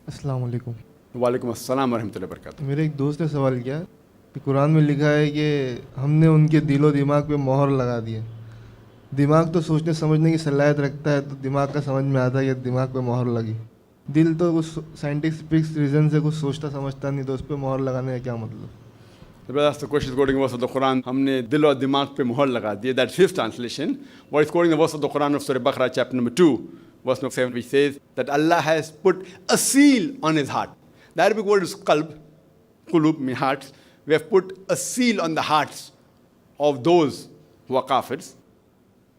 अस्सलाम वालेकुम। वालेकुम अस्सलाम वरहमतुल्लाहि वबरकातुहू। मेरे एक दोस्त ने सवाल किया कि कुरान में लिखा है कि हमने उनके दिलो दिमाग पे मोहर लगा दी है। दिमाग तो सोचने समझने की सलाहियत रखता है, तो दिमाग का समझ में आता है कि दिमाग पे मोहर लगी। दिल तो कुछ साइंटिफिक रीज़न से कुछ सोचता समझता नहीं, तो उस पर मोहर लगाने का क्या मतलब? That's the question is quoting a verse of the Quran. हमने दिल और दिमाग पे मोहर लगा दी. That's his translation. What is quoting the verse of the Quran of Surah Baqarah, chapter number 2, verse number 7, which says that Allah has put a seal on his heart. The Arabic word is qalb, qulub, mean hearts. We have put a seal on the hearts of those who are kafirs.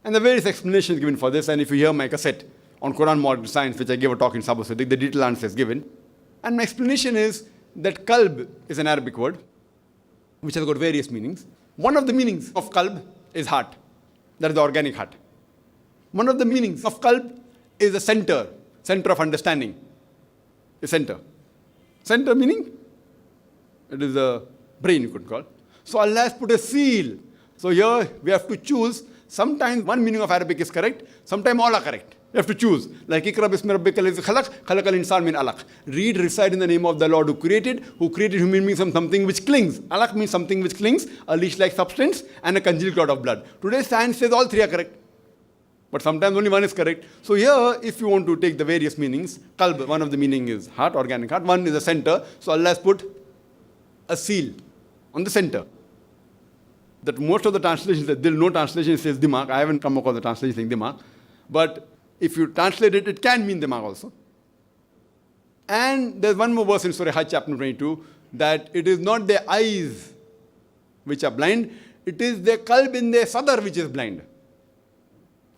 And the various explanations given for this. And if you hear my cassette on Quran Modern Science, which I gave a talk in Sabah Siddiq, the detailed answer is given. And my explanation is that qalb is an Arabic word which has got various meanings. One of the meanings of qalb is heart. That is the organic heart. One of the meanings of qalb is the center of understanding. A center. Center meaning? It is the brain, you could call. So Allah has put a seal. So here we have to choose. Sometimes one meaning of Arabic is correct, sometimes all are correct. You have to choose. Like Ikra bismi rabbika allazi khalaq, khalaqal insan min alaq. Read, recite in the name of the Lord who created human beings from something which clings. Alaq means something which clings, a leash-like substance, and a congealed clot of blood. Today's science says all three are correct. But sometimes only one is correct. So here, if you want to take the various meanings, qalb, one of the meaning is heart, organic heart. One is the center. So Allah has put a seal on the center. That most of the translations, there no translation says dimag. I haven't come across the translation saying dimag. But if you translate it, it can mean dimag also. And there's one more verse in Surah Hajj, chapter 22, that it is not their eyes which are blind, it is their qalb in their sadr which is blind.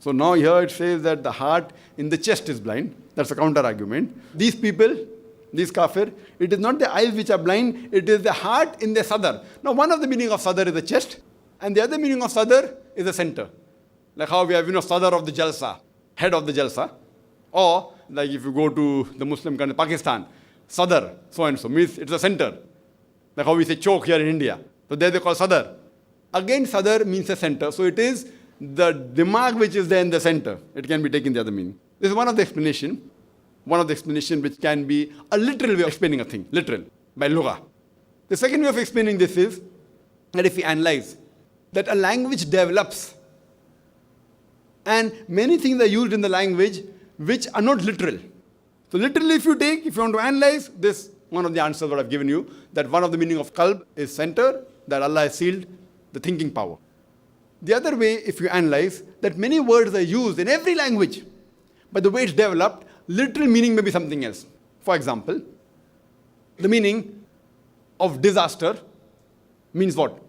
So now here it says that the heart in the chest is blind. That's a counter argument. These people, these kafir, it is not the eyes which are blind, it is the heart in the sadr. Now one of the meaning of sadr is the chest, and the other meaning of sadr is the center. Like how we have, sadr of the jalsa, head of the jalsa. Or like if you go to the Muslim country, Pakistan, sadr, so and so, means it's a center. Like how we say choke here in India. So there they call sadr. Again, sadr means a center. So it is the dimag which is there in the center. It can be taken the other meaning. This is one of the explanation. One of the explanation which can be a literal way of explaining a thing, literal, by lugha. The second way of explaining this is that if we analyze that a language develops and many things are used in the language which are not literal. So literally if you want to analyze this, one of the answers that I've given you, that one of the meaning of qalb is center, that Allah has sealed the thinking power. The other way, if you analyze, that many words are used in every language, but the way it's developed, literal meaning may be something else. For example, the meaning of disaster means what?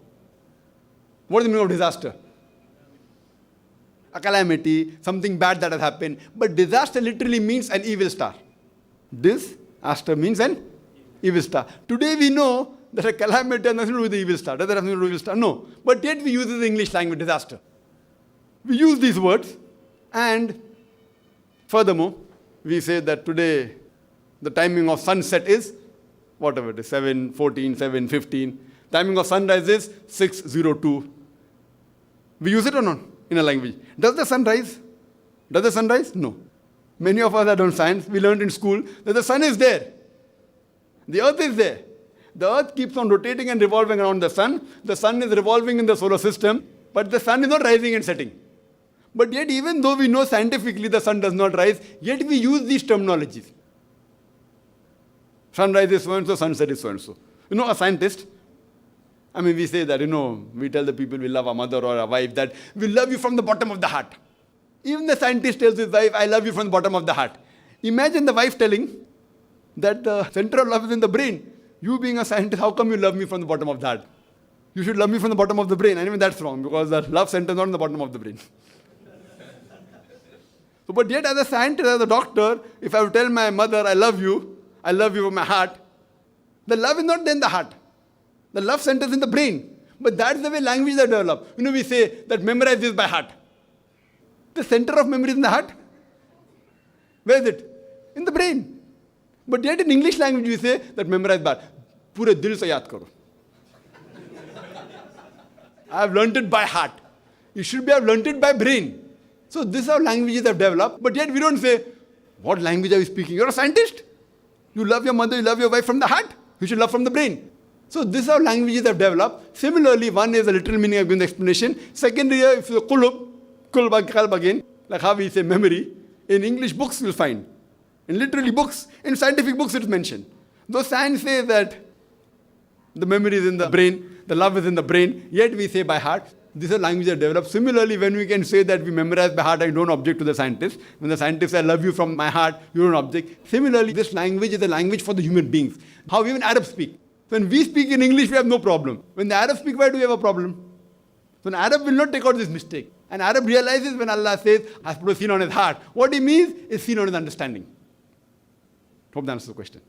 What is the meaning of disaster? A calamity, something bad that has happened. But disaster literally means an evil star. Disaster means an evil star. Today we know that a calamity has nothing to do with the evil star. Does that have nothing to do with evil star? No. But yet we use the English language, disaster. We use these words, and furthermore, we say that today the timing of sunset is whatever it is, 7:14, 7:15. Timing of sunrise is 6:02. We use it or not in a language? Does the sun rise? Does the sun rise? No. Many of us have done science. We learned in school that the sun is there. The earth is there. The earth keeps on rotating and revolving around the sun. The sun is revolving in the solar system, but the sun is not rising and setting. But yet, even though we know scientifically the sun does not rise, yet we use these terminologies. Sunrise is so-and-so, sunset is so-and-so. A scientist, we say that, we tell the people we love our mother or our wife that we love you from the bottom of the heart. Even the scientist tells his wife, I love you from the bottom of the heart. Imagine the wife telling that the center of love is in the brain. You being a scientist, how come you love me from the bottom of the heart? You should love me from the bottom of the brain. Anyway, that's wrong, because the love center is not in the bottom of the brain. But yet as a scientist, as a doctor, if I would tell my mother, I love you from my heart, the love is not there in the heart. The love center is in the brain. But that's the way languages are developed. We say that memorize this by heart. The center of memory is in the heart. Where is it? In the brain. But yet in English language we say that memorize by heart. Pure dil se yaad karo. I have learnt it by heart. You should have learnt it by brain. So this is how languages have developed. But yet we don't say, what language are you speaking? You're a scientist. You love your mother, you love your wife from the heart. You should love from the brain. So this is how languages have developed. Similarly, one is the literal meaning, I've given the explanation. Second, if you kulub again, like how we say memory, in English books you'll find. In literally books, in scientific books it's mentioned. Though science says that the memory is in the brain, the love is in the brain, yet we say by heart. These are languages that develop. Similarly, when we can say that we memorize by heart, I don't object to the scientist. When the scientist says, I love you from my heart, you don't object. Similarly, this language is a language for the human beings. How even Arabs speak. When we speak in English, we have no problem. When the Arabs speak, why do we have a problem? So an Arab will not take out this mistake. An Arab realizes when Allah says, has put a sin on his heart. What he means is sin on his understanding. Hope that answers the question.